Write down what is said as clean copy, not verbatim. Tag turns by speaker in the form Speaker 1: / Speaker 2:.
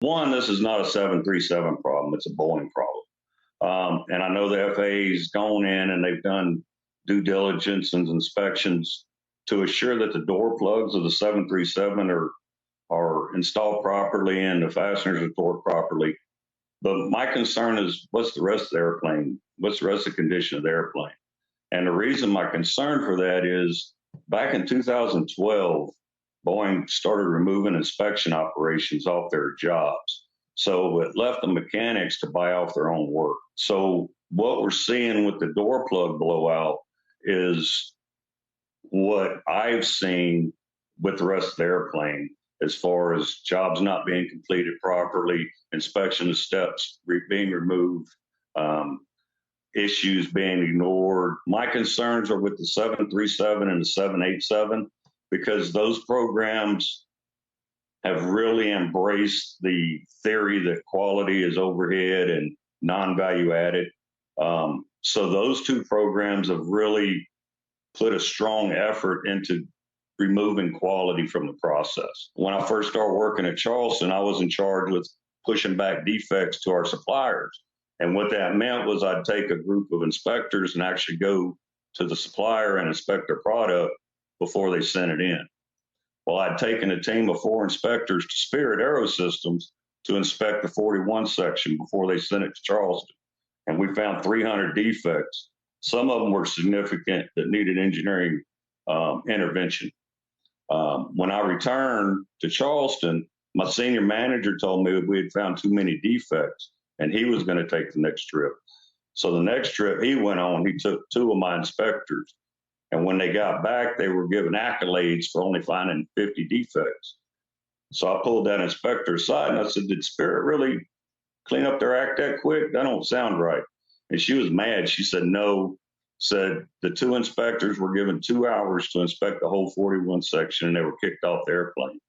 Speaker 1: One, this is not a 737 problem, it's a Boeing problem. And I know the FAA's gone in and they've done due diligence and inspections to assure that the door plugs of the 737 are installed properly and the fasteners are stored properly. But my concern is what's the rest of the airplane? What's the rest of the condition of the airplane? And the reason my concern for that is back in 2012, Boeing started removing inspection operations off their jobs. So it left the mechanics to buy off their own work. So what we're seeing with the door plug blowout is what I've seen with the rest of the airplane as far as jobs not being completed properly, inspection steps being removed, issues being ignored. My concerns are with the 737 and the 787 because those programs have really embraced the theory that quality is overhead and non-value added. So those two programs have really put a strong effort into removing quality from the process. When I first started working at Charleston, I was in charge with pushing back defects to our suppliers. And what that meant was I'd take a group of inspectors and actually go to the supplier and inspect their product before they sent it in. Well, I'd taken a team of 4 inspectors to Spirit Aerosystems to inspect the 41 section before they sent it to Charleston. And we found 300 defects. Some of them were significant that needed engineering intervention. When I returned to Charleston, my senior manager told me we had found too many defects and he was going to take the next trip. So the next trip he went on, he took 2 of my inspectors. And when they got back, they were given accolades for only finding 50 defects. So I pulled that inspector aside and I said, did Spirit really clean up their act that quick? That don't sound right. And she was mad. She said, no, said the 2 inspectors were given 2 hours to inspect the whole 41 section and they were kicked off the airplane.